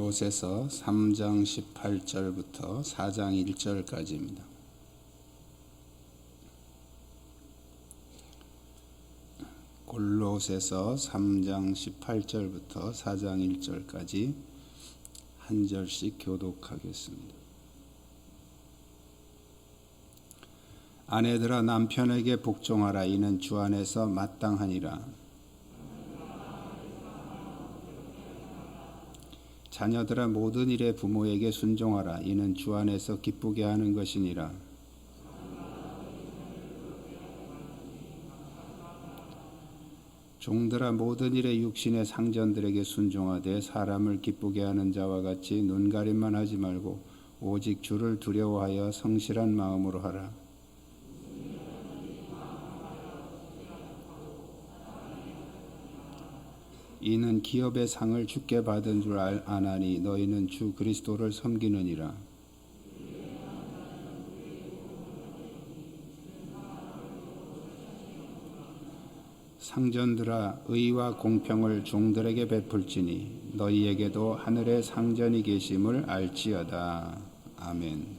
골로새서 3장 18절부터 4장 1절까지입니다. 골로새서 3장 18절부터 4장 1절까지 한 절씩 교독하겠습니다. 아내들아 남편에게 복종하라. 이는 주 안에서 마땅하니라. 자녀들아 모든 일에 부모에게 순종하라. 이는 주 안에서 기쁘게 하는 것이니라. 종들아 모든 일에 육신의 상전들에게 순종하되 사람을 기쁘게 하는 자와 같이 눈가림만 하지 말고 오직 주를 두려워하여 성실한 마음으로 하라. 이는 기업의 상을 주께 받은 줄 아나니 너희는 주 그리스도를 섬기느니라. 상전들아 의와 공평을 종들에게 베풀지니 너희에게도 하늘에 상전이 계심을 알지어다. 아멘.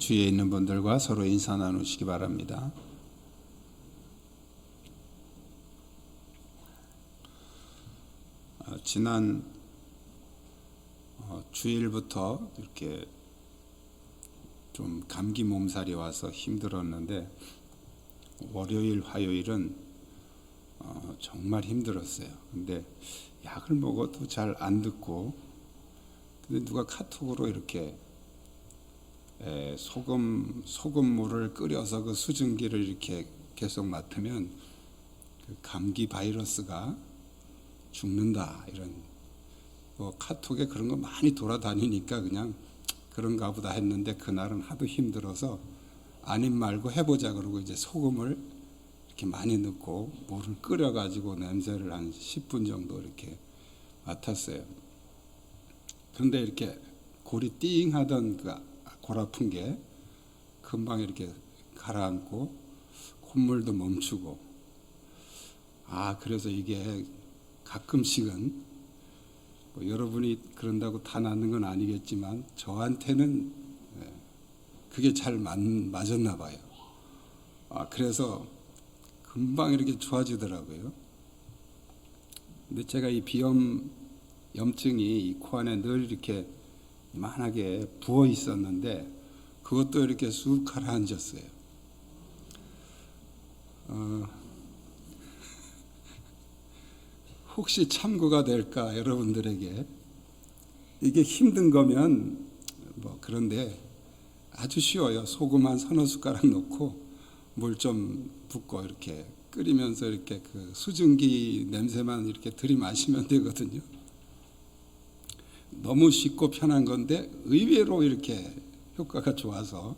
주위에 있는 분들과 서로 인사 나누시기 바랍니다. 지난 주일부터 이렇게 좀 감기 몸살이 와서 힘들었는데 월요일, 화요일은 정말 힘들었어요. 근데 약을 먹어도 잘 안 듣고, 근데 누가 카톡으로 이렇게 소금물을 끓여서 그 수증기를 이렇게 계속 맡으면 그 감기 바이러스가 죽는다, 이런 카톡에 그런 거 많이 돌아다니니까 그냥 그런가 보다 했는데, 그날은 하도 힘들어서 아님 말고 해보자 그러고 이제 소금을 이렇게 많이 넣고 물을 끓여가지고 냄새를 한 10분 정도 이렇게 맡았어요. 그런데 이렇게 골이 띵 하던 그 골 아픈 게 금방 이렇게 가라앉고 콧물도 멈추고, 그래서 이게 가끔씩은 여러분이 그런다고 다 낫는 건 아니겠지만 저한테는 그게 잘 맞았나 봐요. 그래서 금방 이렇게 좋아지더라고요. 근데 제가 이 염증이 이 코 안에 늘 이렇게 만하게 부어 있었는데 그것도 이렇게 쑥 가라앉았어요. 혹시 참고가 될까, 여러분들에게. 이게 힘든 거면 그런데 아주 쉬워요. 소금 한 서너 숟가락 넣고 물 좀 붓고 이렇게 끓이면서 이렇게 그 수증기 냄새만 이렇게 들이마시면 되거든요. 너무 쉽고 편한 건데 의외로 이렇게 효과가 좋아서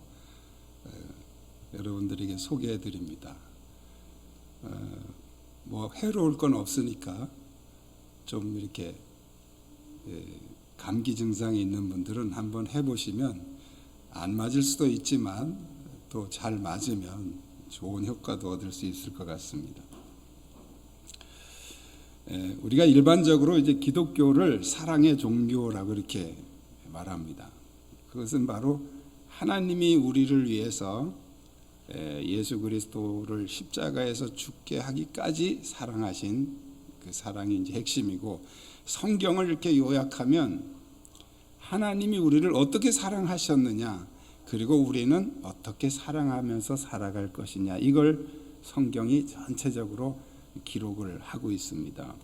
여러분들에게 소개해 드립니다. 해로울 건 없으니까 좀 이렇게 감기 증상이 있는 분들은 한번 해보시면 안 맞을 수도 있지만 또 잘 맞으면 좋은 효과도 얻을 수 있을 것 같습니다. 우리가 일반적으로 이제 기독교를 사랑의 종교라고 이렇게 말합니다. 그것은 바로 하나님이 우리를 위해서 예수 그리스도를 십자가에서 죽게 하기까지 사랑하신 그 사랑이 이제 핵심이고, 성경을 이렇게 요약하면 하나님이 우리를 어떻게 사랑하셨느냐, 그리고 우리는 어떻게 사랑하면서 살아갈 것이냐, 이걸 성경이 전체적으로 기록을 하고 있습니다.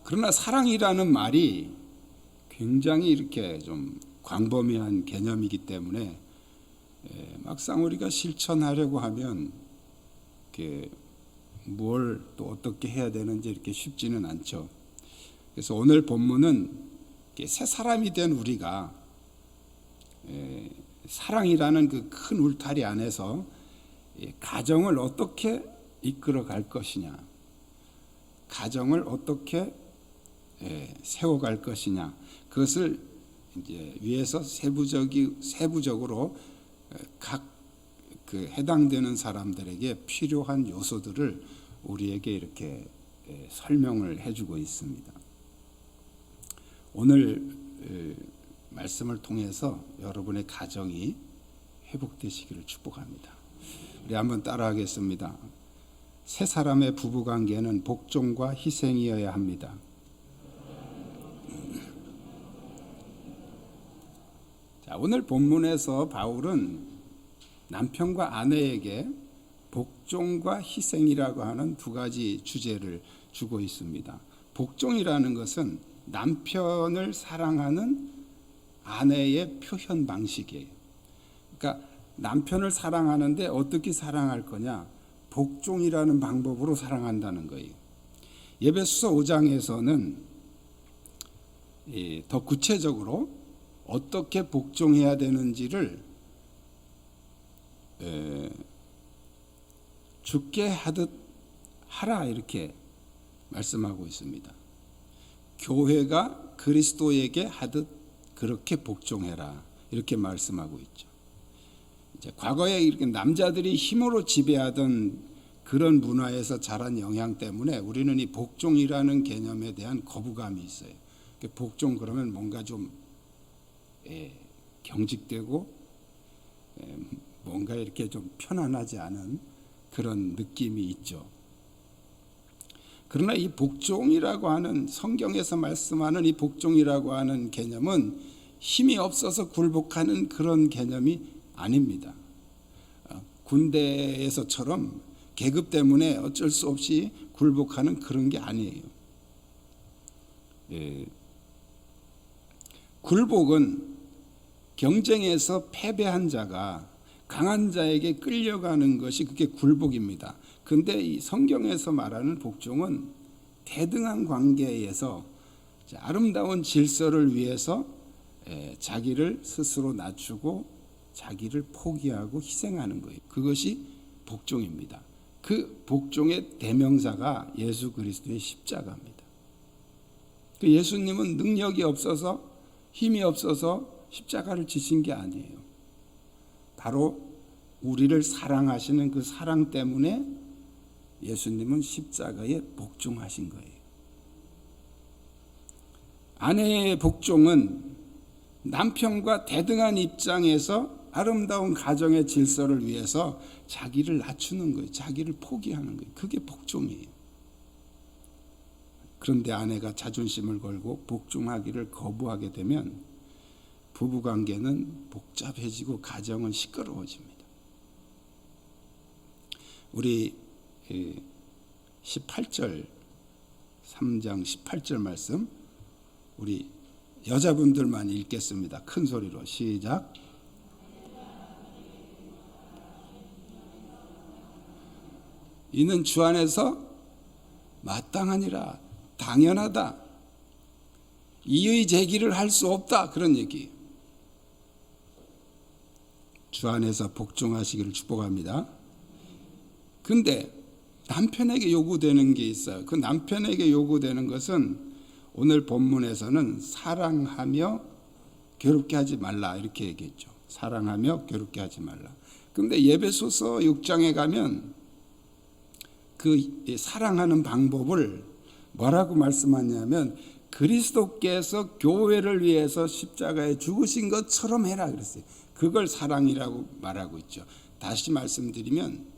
그러나 사랑이라는 말이 굉장히 이렇게 좀 광범위한 개념이기 때문에 막상 우리가 실천하려고 하면 뭘 또 어떻게 해야 되는지 이렇게 쉽지는 않죠. 그래서 오늘 본문은 새 사람이 된 우리가 사랑이라는 그 큰 울타리 안에서 가정을 어떻게 이끌어 갈 것이냐, 가정을 어떻게 세워갈 것이냐, 그것을 이제 위에서 세부적으로 각 그 해당되는 사람들에게 필요한 요소들을 우리에게 이렇게 설명을 해주고 있습니다. 오늘 말씀을 통해서 여러분의 가정이 회복되시기를 축복합니다. 우리 한번 따라하겠습니다. 세 사람의 부부관계는 복종과 희생이어야 합니다. 자, 오늘 본문에서 바울은 남편과 아내에게 복종과 희생이라고 하는 두 가지 주제를 주고 있습니다. 복종이라는 것은 남편을 사랑하는 아내의 표현 방식이에요. 그러니까 남편을 사랑하는데 어떻게 사랑할 거냐? 복종이라는 방법으로 사랑한다는 거예요. 에베소서 5장에서는 더 구체적으로 어떻게 복종해야 되는지를 죽게 하듯 하라, 이렇게 말씀하고 있습니다. 교회가 그리스도에게 하듯 그렇게 복종해라, 이렇게 말씀하고 있죠. 이제 과거에 이렇게 남자들이 힘으로 지배하던 그런 문화에서 자란 영향 때문에 우리는 이 복종이라는 개념에 대한 거부감이 있어요. 복종 그러면 뭔가 좀 경직되고 뭔가 이렇게 좀 편안하지 않은 그런 느낌이 있죠. 그러나 이 복종이라고 하는, 성경에서 말씀하는 이 복종이라고 하는 개념은 힘이 없어서 굴복하는 그런 개념이 아닙니다. 군대에서처럼 계급 때문에 어쩔 수 없이 굴복하는 그런 게 아니에요. 굴복은 경쟁에서 패배한 자가 강한 자에게 끌려가는 것이 그게 굴복입니다. 근데 이 성경에서 말하는 복종은 대등한 관계에서 아름다운 질서를 위해서 자기를 스스로 낮추고 자기를 포기하고 희생하는 거예요. 그것이 복종입니다. 그 복종의 대명사가 예수 그리스도의 십자가입니다. 그 예수님은 능력이 없어서, 힘이 없어서 십자가를 지신 게 아니에요. 바로 우리를 사랑하시는 그 사랑 때문에 예수님은 십자가에 복종하신 거예요. 아내의 복종은 남편과 대등한 입장에서 아름다운 가정의 질서를 위해서 자기를 낮추는 거예요. 자기를 포기하는 거예요. 그게 복종이에요. 그런데 아내가 자존심을 걸고 복종하기를 거부하게 되면 부부관계는 복잡해지고 가정은 시끄러워집니다. 우리 18절, 3장 18절 말씀 우리 여자분들만 읽겠습니다. 큰 소리로 시작. 이는 주 안에서 마땅하니라, 당연하다, 이의 제기를 할 수 없다, 그런 얘기. 주 안에서 복종하시기를 축복합니다. 근데 남편에게 요구되는 게 있어요. 그 남편에게 요구되는 것은 오늘 본문에서는 사랑하며 괴롭게 하지 말라 이렇게 얘기했죠. 사랑하며 괴롭게 하지 말라. 근데 에베소서 6장에 가면 그 사랑하는 방법을 뭐라고 말씀하냐면 그리스도께서 교회를 위해서 십자가에 죽으신 것처럼 해라 그랬어요. 그걸 사랑이라고 말하고 있죠. 다시 말씀드리면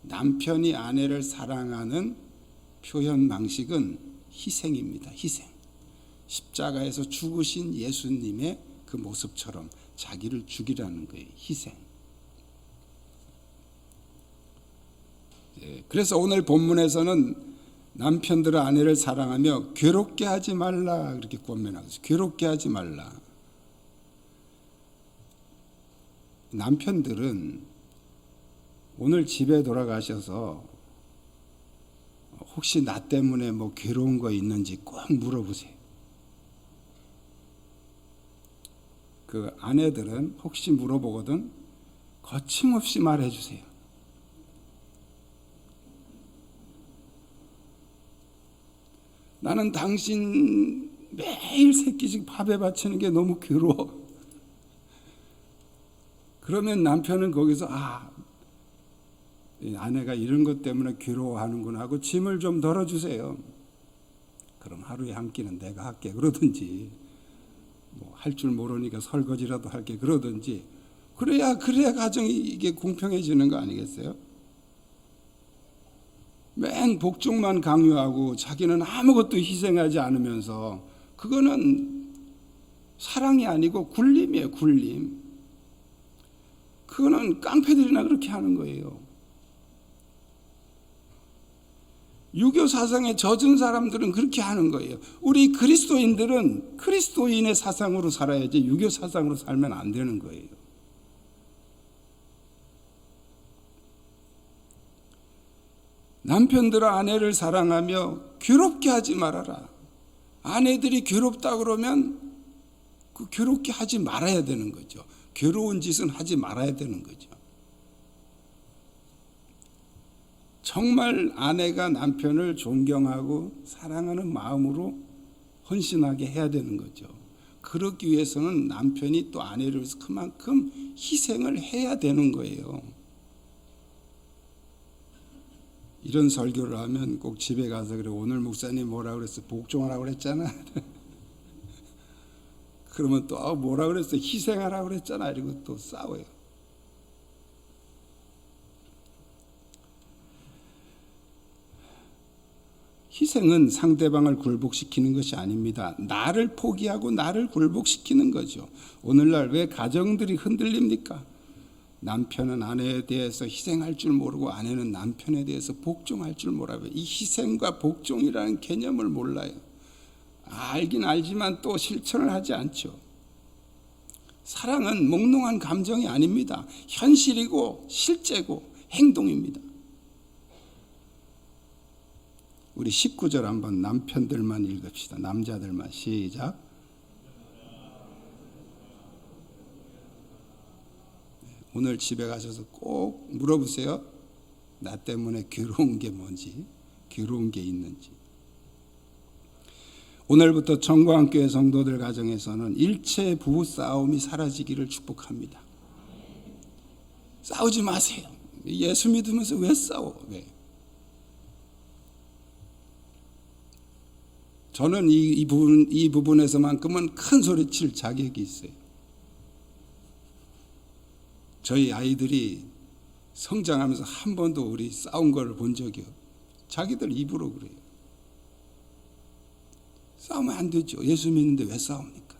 남편이 아내를 사랑하는 표현 방식은 희생입니다. 희생. 십자가에서 죽으신 예수님의 그 모습처럼 자기를 죽이라는 거예요. 희생. 그래서 오늘 본문에서는 남편들은 아내를 사랑하며 괴롭게 하지 말라 그렇게 권면하고 있어요. 괴롭게 하지 말라. 남편들은 오늘 집에 돌아가셔서 혹시 나 때문에 뭐 괴로운 거 있는지 꼭 물어보세요. 그 아내들은 혹시 물어보거든 거침없이 말해주세요. 나는 당신 매일 세 끼씩 밥에 바치는 게 너무 괴로워. 그러면 남편은 거기서 아내가 이런 것 때문에 괴로워하는구나 하고 짐을 좀 덜어주세요. 그럼 하루에 한 끼는 내가 할게 그러든지, 뭐 할 줄 모르니까 설거지라도 할게 그러든지, 그래야 가정이 이게 공평해지는 거 아니겠어요? 맨 복종만 강요하고 자기는 아무것도 희생하지 않으면서 그거는 사랑이 아니고 굴림이에요. 굴림. 그거는 깡패들이나 그렇게 하는 거예요. 유교 사상에 젖은 사람들은 그렇게 하는 거예요. 우리 그리스도인들은 그리스도인의 사상으로 살아야지 유교 사상으로 살면 안 되는 거예요. 남편들아 아내를 사랑하며 괴롭게 하지 말아라. 아내들이 괴롭다 그러면 그 괴롭게 하지 말아야 되는 거죠. 괴로운 짓은 하지 말아야 되는 거죠. 정말 아내가 남편을 존경하고 사랑하는 마음으로 헌신하게 해야 되는 거죠. 그러기 위해서는 남편이 또 아내를 위해서 그만큼 희생을 해야 되는 거예요. 이런 설교를 하면 꼭 집에 가서 그래, 오늘 목사님 뭐라 그랬어? 복종하라고 그랬잖아. 그러면 또 뭐라 그랬어? 희생하라고 그랬잖아. 이러고 또 싸워요. 희생은 상대방을 굴복시키는 것이 아닙니다. 나를 포기하고 나를 굴복시키는 거죠. 오늘날 왜 가정들이 흔들립니까? 남편은 아내에 대해서 희생할 줄 모르고 아내는 남편에 대해서 복종할 줄 몰라요. 이 희생과 복종이라는 개념을 몰라요. 알긴 알지만 또 실천을 하지 않죠. 사랑은 몽롱한 감정이 아닙니다. 현실이고 실제고 행동입니다. 우리 19절 한번 남편들만 읽읍시다. 남자들만 시작. 오늘 집에 가셔서 꼭 물어보세요. 나 때문에 괴로운 게 뭔지, 괴로운 게 있는지. 오늘부터 청광교회 성도들 가정에서는 일체 부부 싸움이 사라지기를 축복합니다. 싸우지 마세요. 예수 믿으면서 왜 싸워? 왜? 저는 이 부분에서만큼은 큰 소리칠 자격이 있어요. 저희 아이들이 성장하면서 한 번도 우리 싸운 걸 본 적이 없어요. 자기들 입으로 그래요. 싸우면 안 되죠. 예수 믿는데 왜 싸웁니까?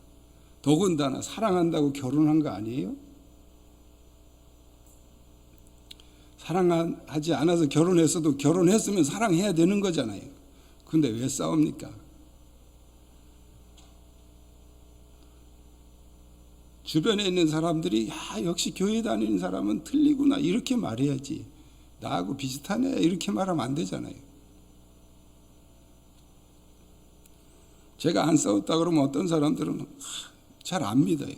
더군다나 사랑한다고 결혼한 거 아니에요? 사랑하지 않아서 결혼했어도 결혼했으면 사랑해야 되는 거잖아요. 근데 왜 싸웁니까? 주변에 있는 사람들이 야 역시 교회 다니는 사람은 틀리구나 이렇게 말해야지. 나하고 비슷하네 이렇게 말하면 안 되잖아요. 제가 안 싸웠다 그러면 어떤 사람들은 잘 안 믿어요.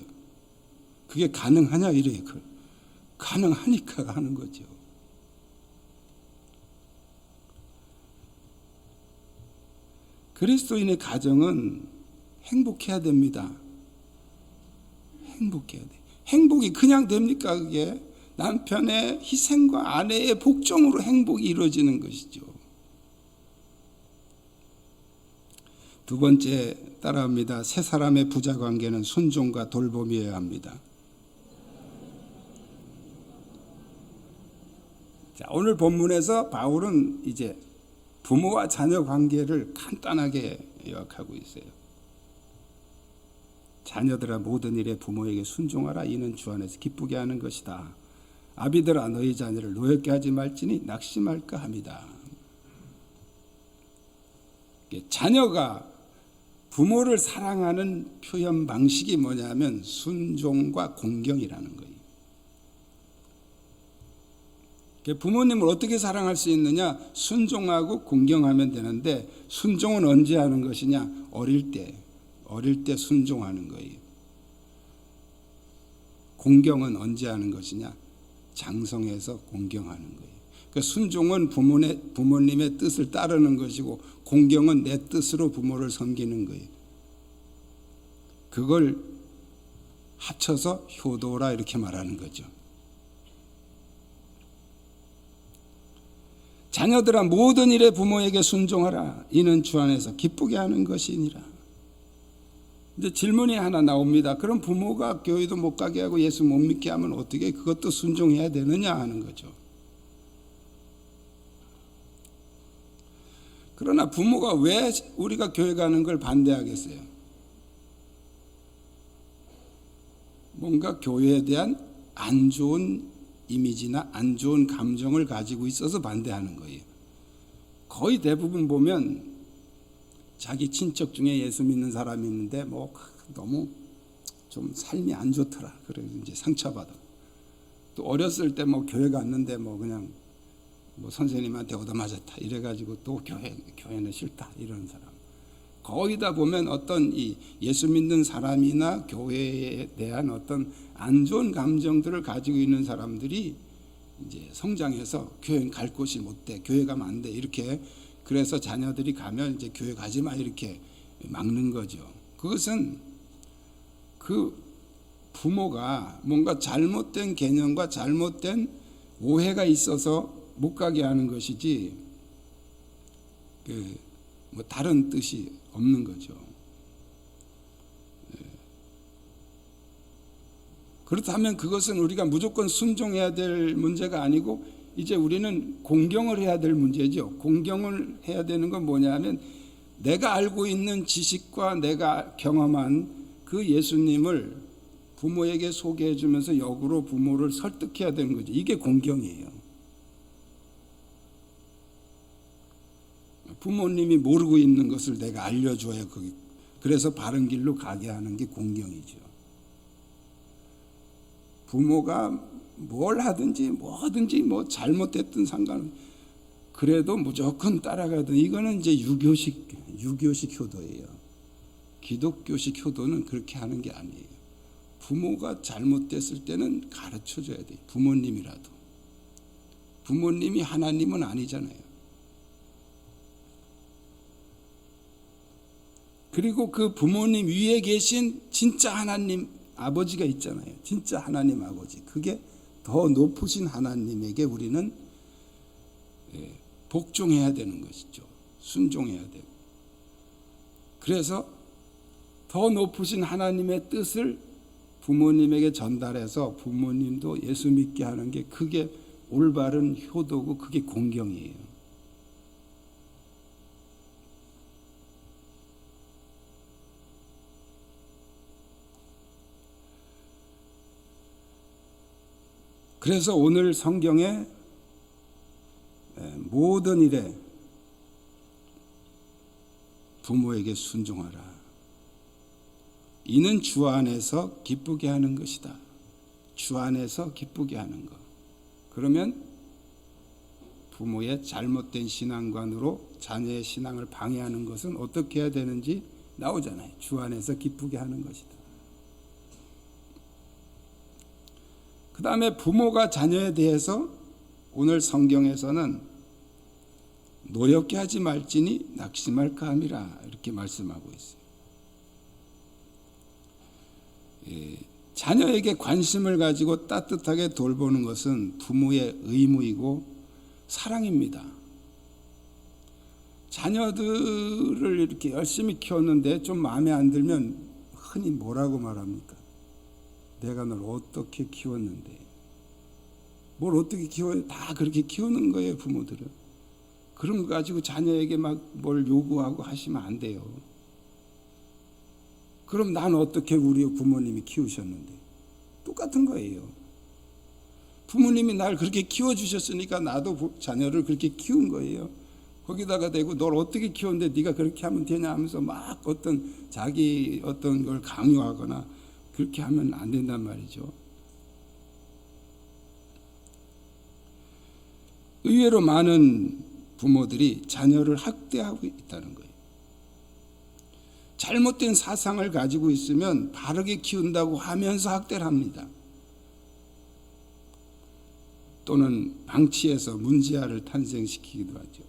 그게 가능하냐 이래요. 가능하니까 하는 거죠. 그리스도인의 가정은 행복해야 됩니다. 행복해야 돼. 행복이 그냥 됩니까? 그게 남편의 희생과 아내의 복종으로 행복이 이루어지는 것이죠. 두 번째 따라합니다. 세 사람의 부자 관계는 순종과 돌봄이어야 합니다. 자, 오늘 본문에서 바울은 이제 부모와 자녀 관계를 간단하게 요약하고 있어요. 자녀들아 모든 일에 부모에게 순종하라. 이는 주 안에서 기쁘게 하는 것이다. 아비들아 너희 자녀를 노엽게 하지 말지니 낙심할까 합니다. 자녀가 부모를 사랑하는 표현 방식이 뭐냐면 순종과 공경이라는 거예요. 부모님을 어떻게 사랑할 수 있느냐? 순종하고 공경하면 되는데 순종은 언제 하는 것이냐? 어릴 때 순종하는 거예요. 공경은 언제 하는 것이냐? 장성해서 공경하는 거예요. 그러니까 순종은 부모님의 뜻을 따르는 것이고 공경은 내 뜻으로 부모를 섬기는 거예요. 그걸 합쳐서 효도라 이렇게 말하는 거죠. 자녀들아 모든 일에 부모에게 순종하라. 이는 주 안에서 기쁘게 하는 것이니라. 이제 질문이 하나 나옵니다. 그럼 부모가 교회도 못 가게 하고 예수 못 믿게 하면 어떻게 그것도 순종해야 되느냐 하는 거죠. 그러나 부모가 왜 우리가 교회 가는 걸 반대하겠어요? 뭔가 교회에 대한 안 좋은 이미지나 안 좋은 감정을 가지고 있어서 반대하는 거예요. 거의 대부분 보면 자기 친척 중에 예수 믿는 사람이 있는데 뭐 너무 좀 삶이 안 좋더라. 그래서 이제 상처받아. 또 어렸을 때 뭐 교회 갔는데 뭐 그냥 뭐 선생님한테 얻어맞았다 이래가지고 또 교회는 싫다 이런 사람. 거의 다 보면 어떤 이 예수 믿는 사람이나 교회에 대한 어떤 안 좋은 감정들을 가지고 있는 사람들이 이제 성장해서 교회 갈 곳이 못 돼, 교회 가면 안 돼 이렇게. 그래서 자녀들이 가면 이제 교회 가지 마 이렇게 막는 거죠. 그것은 그 부모가 뭔가 잘못된 개념과 잘못된 오해가 있어서 못 가게 하는 것이지 뭐 다른 뜻이 없는 거죠. 그렇다면 그것은 우리가 무조건 순종해야 될 문제가 아니고 이제 우리는 공경을 해야 될 문제죠. 공경을 해야 되는 건 뭐냐 하면 내가 알고 있는 지식과 내가 경험한 그 예수님을 부모에게 소개해 주면서 역으로 부모를 설득해야 되는 거죠. 이게 공경이에요. 부모님이 모르고 있는 것을 내가 알려줘야 그래서 바른 길로 가게 하는 게 공경이죠. 부모가 뭘 하든지 뭐든지 뭐 잘못됐든 상관 그래도 무조건 따라가든 이거는 이제 유교식 효도예요. 기독교식 효도는 그렇게 하는 게 아니에요. 부모가 잘못됐을 때는 가르쳐줘야 돼요. 부모님이라도. 부모님이 하나님은 아니잖아요. 그리고 그 부모님 위에 계신 진짜 하나님 아버지가 있잖아요. 진짜 하나님 아버지. 그게 더 높으신 하나님에게 우리는 복종해야 되는 것이죠. 순종해야 되고. 그래서 더 높으신 하나님의 뜻을 부모님에게 전달해서 부모님도 예수 믿게 하는 게 그게 올바른 효도고 그게 공경이에요. 그래서 오늘 성경에 모든 일에 부모에게 순종하라. 이는 주 안에서 기쁘게 하는 것이다. 주 안에서 기쁘게 하는 것. 그러면 부모의 잘못된 신앙관으로 자녀의 신앙을 방해하는 것은 어떻게 해야 되는지 나오잖아요. 주 안에서 기쁘게 하는 것이다. 그 다음에 부모가 자녀에 대해서 오늘 성경에서는 노력게 하지 말지니 낙심할까 함이라 이렇게 말씀하고 있어요. 자녀에게 관심을 가지고 따뜻하게 돌보는 것은 부모의 의무이고 사랑입니다. 자녀들을 이렇게 열심히 키웠는데 좀 마음에 안 들면 흔히 뭐라고 말합니까? 내가 널 어떻게 키웠는데 뭘 어떻게 키워요? 다 그렇게 키우는 거예요. 부모들은. 그런 거 가지고 자녀에게 막 뭘 요구하고 하시면 안 돼요. 그럼 난 어떻게 우리 부모님이 키우셨는데? 똑같은 거예요. 부모님이 날 그렇게 키워주셨으니까 나도 자녀를 그렇게 키운 거예요. 거기다가 대고 널 어떻게 키웠는데 네가 그렇게 하면 되냐 하면서 막 어떤 자기 어떤 걸 강요하거나 그렇게 하면 안 된단 말이죠. 의외로 많은 부모들이 자녀를 학대하고 있다는 거예요. 잘못된 사상을 가지고 있으면 바르게 키운다고 하면서 학대를 합니다. 또는 방치해서 문지아를 탄생시키기도 하죠.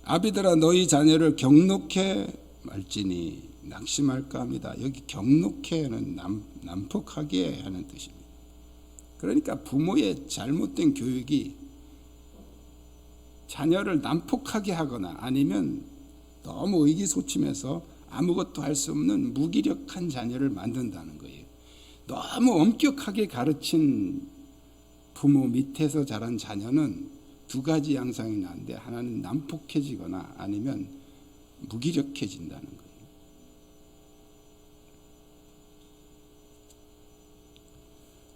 아비들아 너희 자녀를 경록해 말지니 낙심할까 합니다. 여기 경록해는 난폭하게 하는 뜻입니다. 그러니까 부모의 잘못된 교육이 자녀를 난폭하게 하거나 아니면 너무 의기소침해서 아무것도 할 수 없는 무기력한 자녀를 만든다는 거예요. 너무 엄격하게 가르친 부모 밑에서 자란 자녀는 두 가지 양상이 나는데 하나는 난폭해지거나 아니면 무기력해진다는 거예요.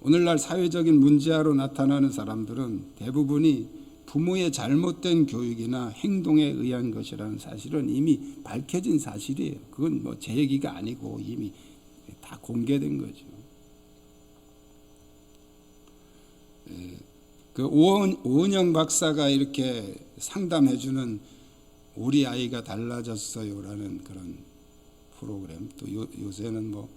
오늘날 사회적인 문제아로 나타나는 사람들은 대부분이 부모의 잘못된 교육이나 행동에 의한 것이라는 사실은 이미 밝혀진 사실이에요. 그건 뭐 제 얘기가 아니고 이미 다 공개된 거죠. 그 오은영 박사가 이렇게 상담해주는 우리 아이가 달라졌어요라는 그런 프로그램, 또 요새는 뭐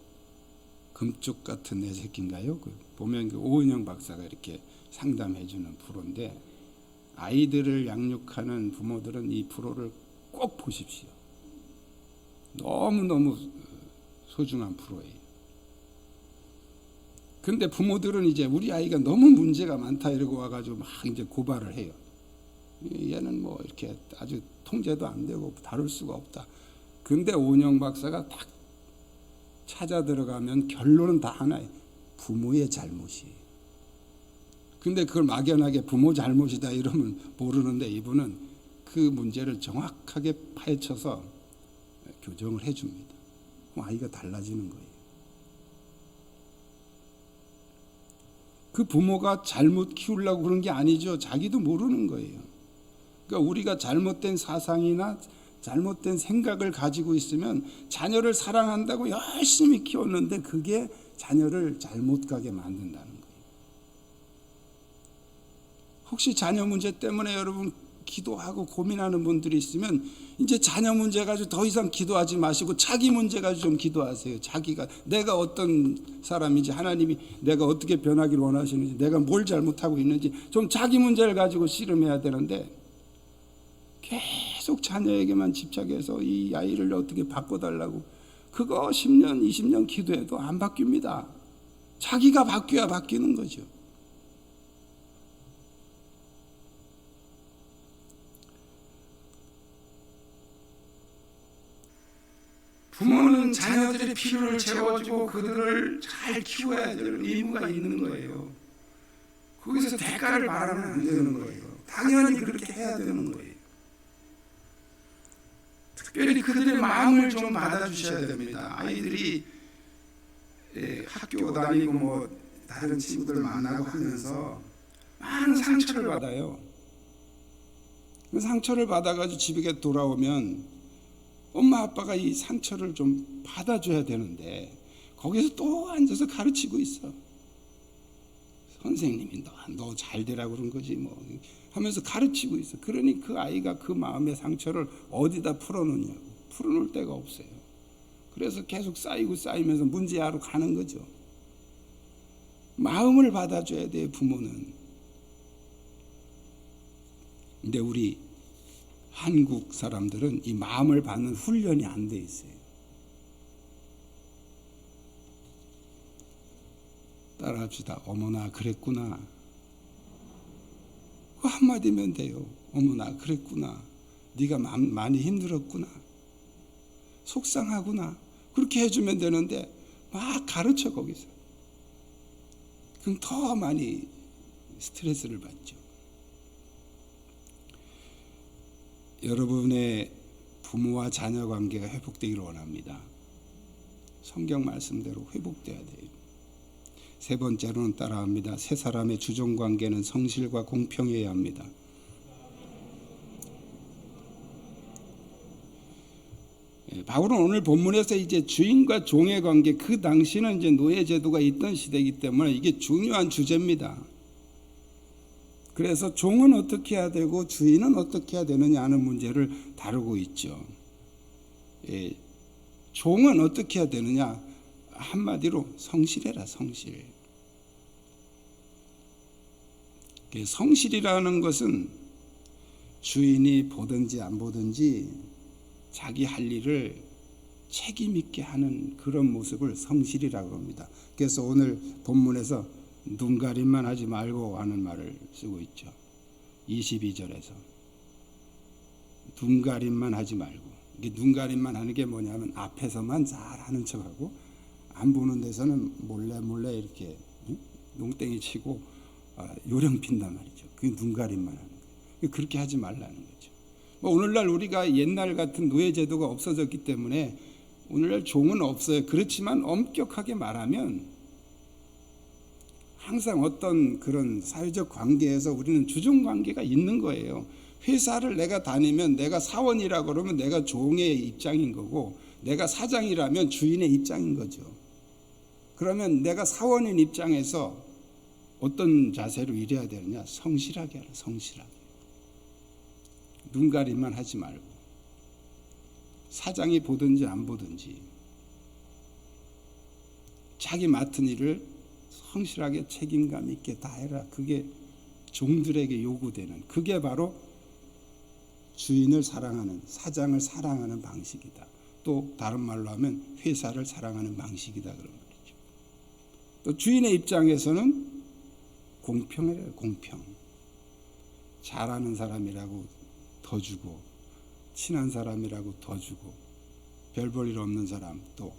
금쪽 같은 내 새끼인가요? 보면 그 오은영 박사가 이렇게 상담해주는 프로인데 아이들을 양육하는 부모들은 이 프로를 꼭 보십시오. 너무너무 소중한 프로예요. 근데 부모들은 이제 우리 아이가 너무 문제가 많다 이러고 와가지고 막 이제 고발을 해요. 얘는 뭐 이렇게 아주 통제도 안 되고 다룰 수가 없다. 근데 오은영 박사가 딱 찾아 들어가면 결론은 다 하나예요. 부모의 잘못이에요. 근데 그걸 막연하게 부모 잘못이다 이러면 모르는데 이분은 그 문제를 정확하게 파헤쳐서 교정을 해줍니다. 그럼 아이가 달라지는 거예요. 그 부모가 잘못 키우려고 그런 게 아니죠. 자기도 모르는 거예요. 그러니까 우리가 잘못된 사상이나 잘못된 생각을 가지고 있으면 자녀를 사랑한다고 열심히 키웠는데 그게 자녀를 잘못 가게 만든다는 거예요. 혹시 자녀 문제 때문에 여러분 기도하고 고민하는 분들이 있으면 이제 자녀 문제 가지고 더 이상 기도하지 마시고 자기 문제 가지고 좀 기도하세요. 자기가 내가 어떤 사람인지, 하나님이 내가 어떻게 변하기를 원하시는지, 내가 뭘 잘못하고 있는지 좀 자기 문제를 가지고 씨름해야 되는데 계속 자녀에게만 집착해서 이 아이를 어떻게 바꿔달라고 그거 10년 20년 기도해도 안 바뀝니다. 자기가 바뀌어야 바뀌는 거죠. 부모는 자녀들의 필요를 채워주고 그들을 잘 키워야 될 의무가 있는 거예요. 거기서 대가를 바라면 안 되는 거예요. 당연히 그렇게 해야 되는 거예요. 특별히 그들의 마음을 좀 받아주셔야 됩니다. 아이들이 학교 다니고 뭐 다른 친구들 만나고 하면서 많은 상처를 받아요. 그 상처를 받아가지고 집에 돌아오면 엄마 아빠가 이 상처를 좀 받아줘야 되는데 거기서 또 앉아서 가르치고 있어. 선생님이 너 잘 되라고 그런 거지 뭐 하면서 가르치고 있어. 그러니 그 아이가 그 마음의 상처를 어디다 풀어놓냐고. 풀어놓을 데가 없어요. 그래서 계속 쌓이면서 문제아로 가는 거죠. 마음을 받아줘야 돼요, 부모는. 근데 우리 한국 사람들은 이 마음을 받는 훈련이 안 돼 있어요. 따라합시다. 어머나 그랬구나. 그 한마디면 돼요. 어머나 그랬구나. 네가 많이 힘들었구나. 속상하구나. 그렇게 해주면 되는데 막 가르쳐 거기서. 그럼 더 많이 스트레스를 받죠. 여러분의 부모와 자녀 관계가 회복되기를 원합니다. 성경 말씀대로 회복돼야 돼요. 세 번째로는 따라합니다. 세 사람의 주종 관계는 성실과 공평해야 합니다. 바울은 오늘 본문에서 이제 주인과 종의 관계, 그 당시는 이제 노예 제도가 있던 시대이기 때문에 이게 중요한 주제입니다. 그래서 종은 어떻게 해야 되고 주인은 어떻게 해야 되느냐 하는 문제를 다루고 있죠. 종은 어떻게 해야 되느냐? 한마디로 성실해라, 성실. 성실이라는 것은 주인이 보든지 안 보든지 자기 할 일을 책임 있게 하는 그런 모습을 성실이라고 합니다. 그래서 오늘 본문에서 눈가림만 하지 말고 하는 말을 쓰고 있죠. 22절에서 눈가림만 하지 말고. 이게 눈가림만 하는 게 뭐냐면 앞에서만 잘 하는 척하고 안 보는 데서는 몰래 이렇게 농땡이 치고 요령 핀단 말이죠. 그게 눈가림만 하는 거예요. 그렇게 하지 말라는 거죠. 오늘날 우리가 옛날 같은 노예 제도가 없어졌기 때문에 오늘날 종은 없어요. 그렇지만 엄격하게 말하면 항상 어떤 그런 사회적 관계에서 우리는 주종 관계가 있는 거예요. 회사를 내가 다니면 내가 사원이라고 그러면 내가 종의 입장인 거고 내가 사장이라면 주인의 입장인 거죠. 그러면 내가 사원인 입장에서 어떤 자세로 일해야 되느냐? 성실하게 하라, 성실하게. 눈가림만 하지 말고 사장이 보든지 안 보든지 자기 맡은 일을 성실하게 책임감 있게 다 해라. 그게 종들에게 요구되는, 그게 바로 주인을 사랑하는, 사장을 사랑하는 방식이다. 또 다른 말로 하면 회사를 사랑하는 방식이다 그런 말이죠. 또 주인의 입장에서는 공평해요. 공평. 잘하는 사람이라고 더 주고 친한 사람이라고 더 주고 별 볼 일 없는 사람 또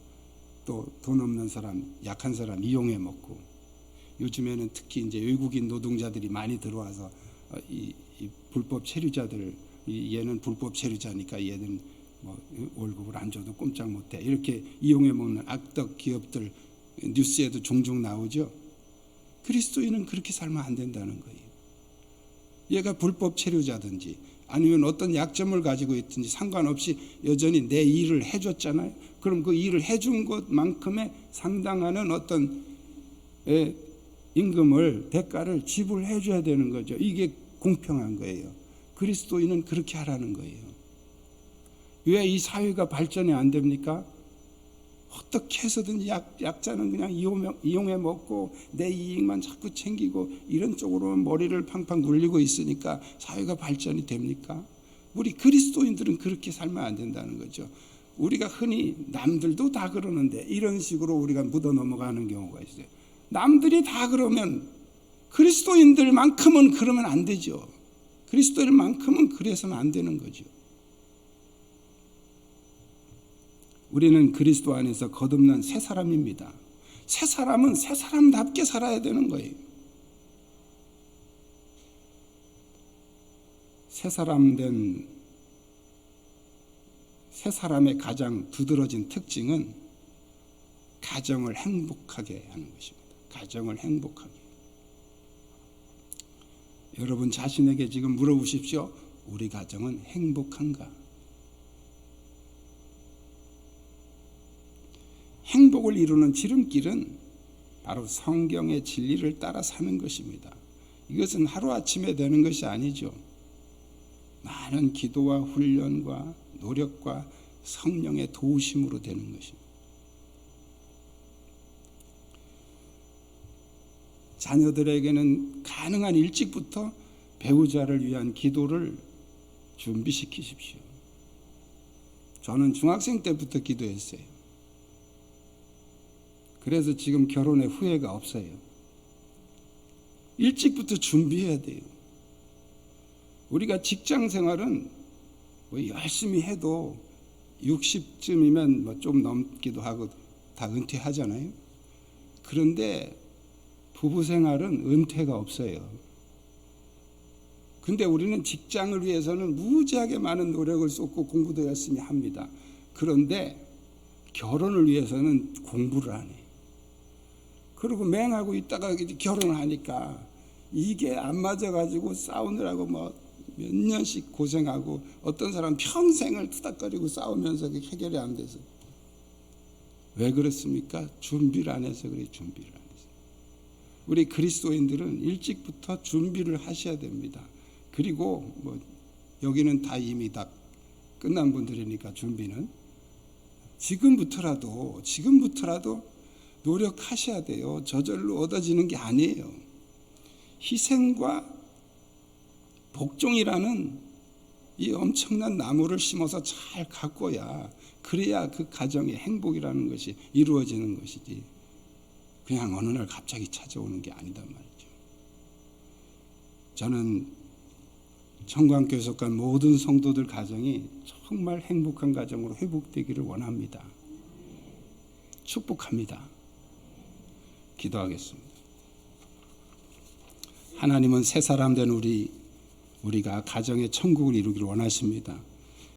돈 없는 사람 약한 사람 이용해 먹고 요즘에는 특히 이제 외국인 노동자들이 많이 들어와서 이 불법 체류자들, 얘는 불법 체류자니까 얘는 뭐 월급을 안 줘도 꼼짝 못해, 이렇게 이용해 먹는 악덕 기업들 뉴스에도 종종 나오죠. 그리스도인은 그렇게 살면 안 된다는 거예요. 얘가 불법 체류자든지 아니면 어떤 약점을 가지고 있든지 상관없이 여전히 내 일을 해줬잖아요. 그럼 그 일을 해준 것만큼의 상당하는 어떤 임금을, 대가를 지불해 줘야 되는 거죠. 이게 공평한 거예요. 그리스도인은 그렇게 하라는 거예요. 왜 이 사회가 발전이 안 됩니까? 어떻게 해서든 약자는 그냥 이용해 먹고 내 이익만 자꾸 챙기고 이런 쪽으로만 머리를 팡팡 굴리고 있으니까 사회가 발전이 됩니까? 우리 그리스도인들은 그렇게 살면 안 된다는 거죠. 우리가 흔히 남들도 다 그러는데 이런 식으로 우리가 묻어 넘어가는 경우가 있어요. 남들이 다 그러면 그리스도인들만큼은 그러면 안 되죠. 그리스도인만큼은 그래서는 안 되는 거죠. 우리는 그리스도 안에서 거듭난 새 사람입니다. 새 사람은 새 사람답게 살아야 되는 거예요. 새 사람 된 새 사람의 가장 두드러진 특징은 가정을 행복하게 하는 것입니다. 가정을 행복하게. 여러분 자신에게 지금 물어보십시오. 우리 가정은 행복한가? 행복을 이루는 지름길은 바로 성경의 진리를 따라 사는 것입니다. 이것은 하루아침에 되는 것이 아니죠. 많은 기도와 훈련과 노력과 성령의 도우심으로 되는 것입니다. 자녀들에게는 가능한 일찍부터 배우자를 위한 기도를 준비시키십시오. 저는 중학생 때부터 기도했어요. 그래서 지금 결혼에 후회가 없어요. 일찍부터 준비해야 돼요. 우리가 직장 생활은 뭐 열심히 해도 60쯤이면 뭐 좀 넘기도 하고 다 은퇴하잖아요. 그런데 부부 생활은 은퇴가 없어요. 근데 우리는 직장을 위해서는 무지하게 많은 노력을 쏟고 공부도 열심히 합니다. 그런데 결혼을 위해서는 공부를 안 해요. 그리고 맹하고 있다가 결혼을 하니까 이게 안 맞아가지고 싸우느라고 뭐 몇 년씩 고생하고 어떤 사람 평생을 투닥거리고 싸우면서 해결이 안 돼서. 왜 그렇습니까? 준비를 안 해서 그래요. 준비를 안 해서. 우리 그리스도인들은 일찍부터 준비를 하셔야 됩니다. 그리고 뭐 여기는 다 이미 다 끝난 분들이니까 준비는 지금부터라도 노력하셔야 돼요. 저절로 얻어지는 게 아니에요. 희생과 복종이라는 이 엄청난 나무를 심어서 잘 가꿔야, 그래야 그 가정의 행복이라는 것이 이루어지는 것이지 그냥 어느 날 갑자기 찾아오는 게 아니단 말이죠. 저는 청광교회 속한 모든 성도들 가정이 정말 행복한 가정으로 회복되기를 원합니다. 축복합니다. 기도하겠습니다. 하나님은 새 사람 된 우리가 가정의 천국을 이루기를 원하십니다.